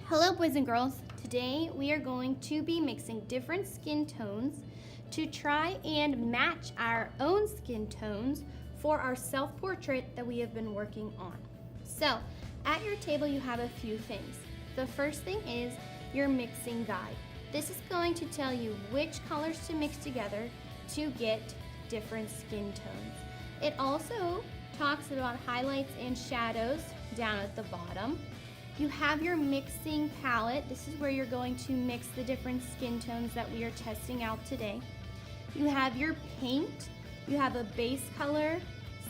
Hello boys and girls, today we are going to be mixing different skin tones to try and match our own skin tones for our self-portrait that we have been working on. So, at your table you have a few things. The first thing is your mixing guide. This is going to tell you which colors to mix together to get different skin tones. It also talks about highlights and shadows down at the bottom. You have your mixing palette. This is where you're going to mix the different skin tones that we are testing out today. You have your paint. You have a base color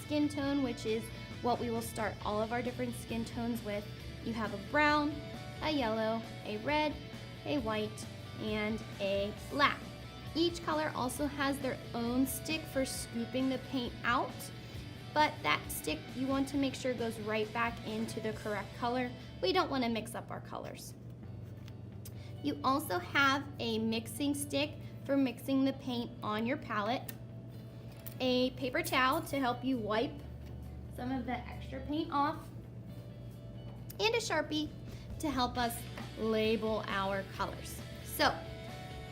skin tone, which is what we will start all of our different skin tones with. You have a brown, a yellow, a red, a white, and a black. Each color also has their own stick for scooping the paint out, but that stick you want to make sure goes right back into the correct color. We don't want to mix up our colors. You also have a mixing stick for mixing the paint on your palette, a paper towel to help you wipe some of the extra paint off, and a Sharpie to help us label our colors. So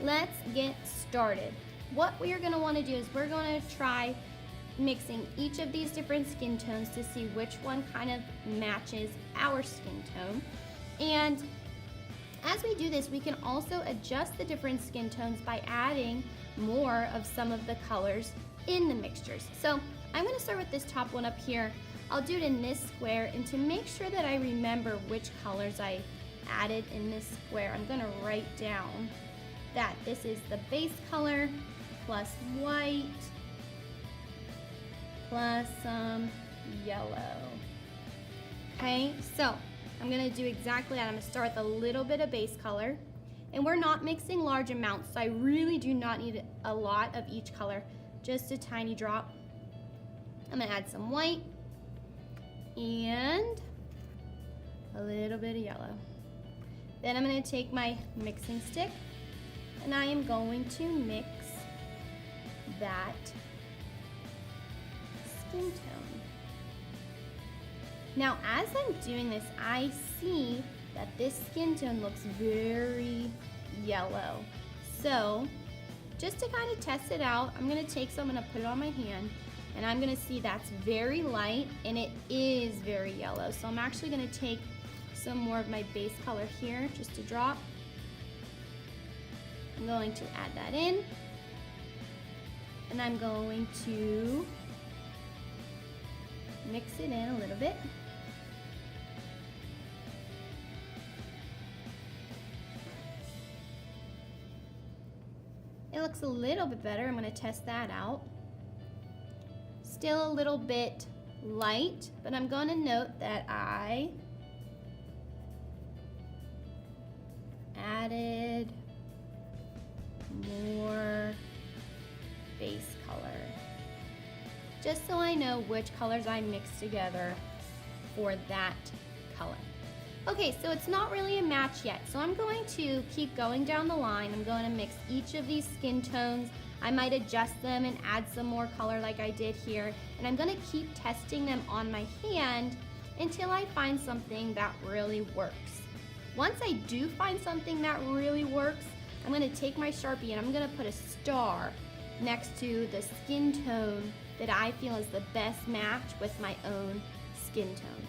let's get started. What we are going to want to do is we're going to try mixing each of these different skin tones to see which one kind of matches our skin tone. And as we do this, we can also adjust the different skin tones by adding more of some of the colors in the mixtures. So I'm going to start with this top one up here. I'll do it in this square, and to make sure that I remember which colors I added in this square, I'm going to write down that this is the base color plus white plus some yellow. Okay, so I'm gonna do exactly that. I'm gonna start with a little bit of base color, and we're not mixing large amounts, so I really do not need a lot of each color, just a tiny drop. I'm gonna add some white and a little bit of yellow. Then I'm gonna take my mixing stick and I am going to mix that skin tone. Now, as I'm doing this, I see that this skin tone looks very yellow. So, just to kind of test it out, I'm gonna take some, I'm gonna put it on my hand, and I'm gonna see that's very light, and it is very yellow. So I'm actually gonna take some more of my base color here, just a drop. I'm going to add that in, and I'm going to mix it in a little bit. It looks a little bit better. I'm going to test that out. Still a little bit light, but I'm going to note that I added more base color, just so I know which colors I mixed together for that color. Okay, so it's not really a match yet, so I'm going to keep going down the line. I'm going to mix each of these skin tones. I might adjust them and add some more color like I did here, and I'm going to keep testing them on my hand until I find something that really works. Once I do find something that really works, I'm going to take my Sharpie and I'm going to put a star next to the skin tone that I feel is the best match with my own skin tone.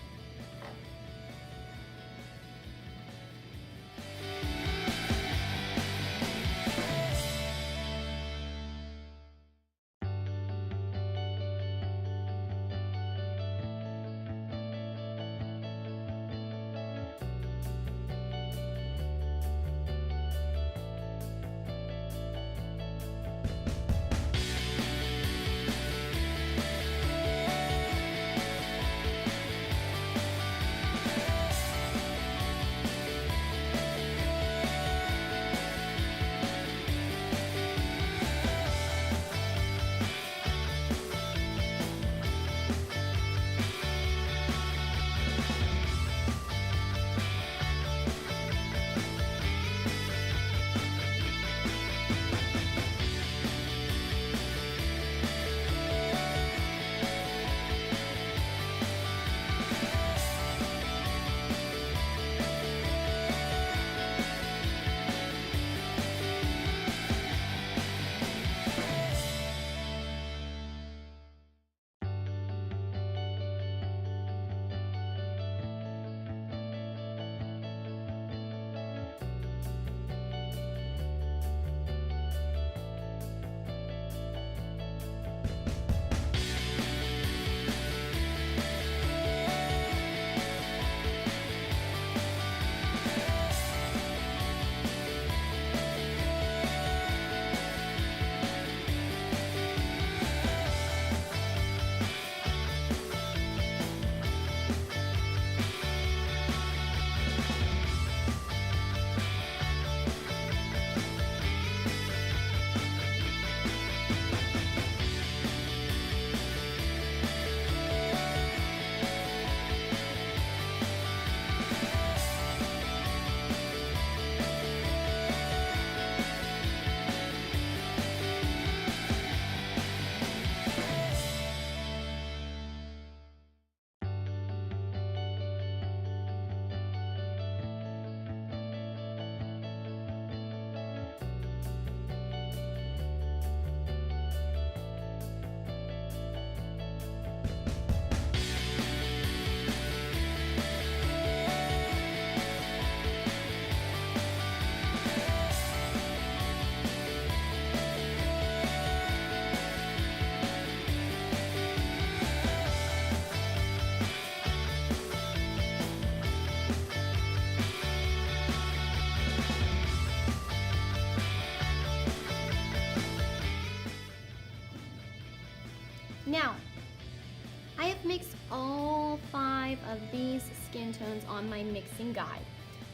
these skin tones on my mixing guide.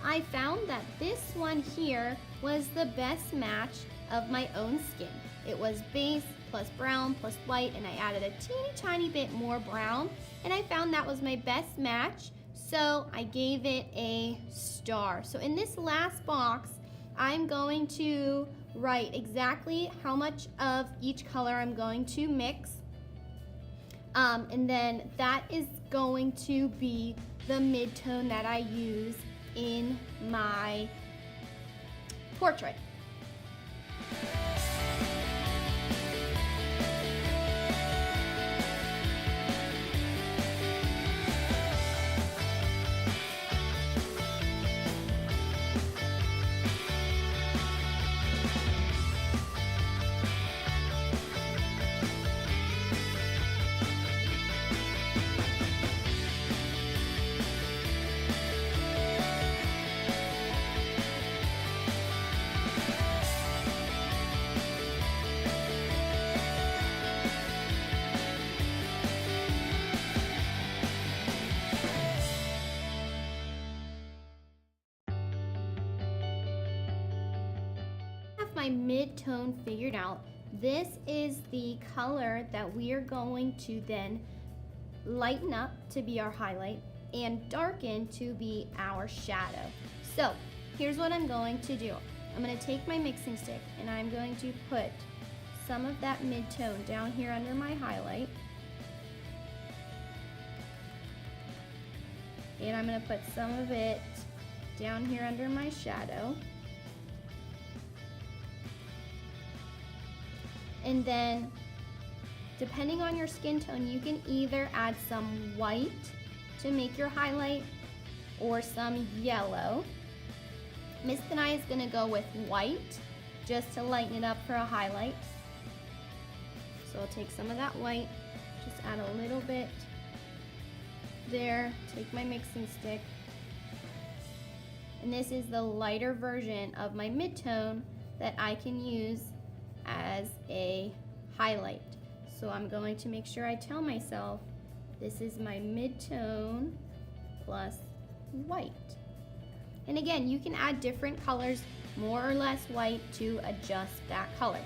I found that this one here was the best match of my own skin. It was base plus brown plus white, and I added a teeny tiny bit more brown, and I found that was my best match, so I gave it a star. So in this last box, I'm going to write exactly how much of each color I'm going to mix, and then that is going to be the mid-tone that I use in my portrait. My mid-tone figured out. This is the color that we are going to then lighten up to be our highlight and darken to be our shadow. So here's what I'm going to do. I'm going to take my mixing stick and I'm going to put some of that mid-tone down here under my highlight, and I'm going to put some of it down here under my shadow. And then, depending on your skin tone, you can either add some white to make your highlight or some yellow. Miss Tanai is going to go with white just to lighten it up for a highlight. So I'll take some of that white, just add a little bit there, take my mixing stick. And this is the lighter version of my mid-tone that I can use as a highlight. So I'm going to make sure I tell myself this is my mid-tone plus white. And again, you can add different colors, more or less white, to adjust that color.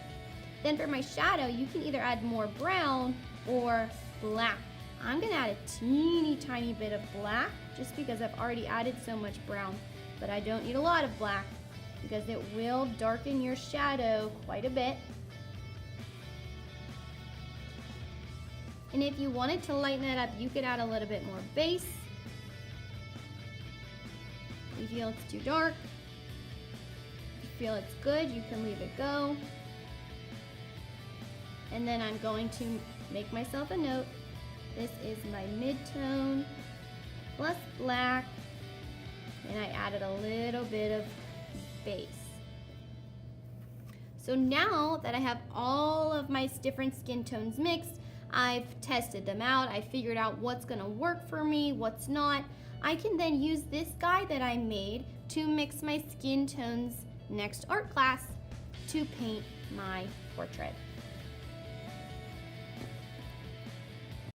Then for my shadow, you can either add more brown or black. I'm gonna add a teeny tiny bit of black just because I've already added so much brown, but I don't need a lot of black because it will darken your shadow quite a bit. And if you wanted to lighten it up, you could add a little bit more base. If you feel it's too dark, if you feel it's good, you can leave it go. And then I'm going to make myself a note. This is my mid-tone plus black, and I added a little bit of base. So now that I have all of my different skin tones mixed, I've tested them out, I figured out what's gonna work for me, what's not. I can then use this guide that I made to mix my skin tones next art class to paint my portrait.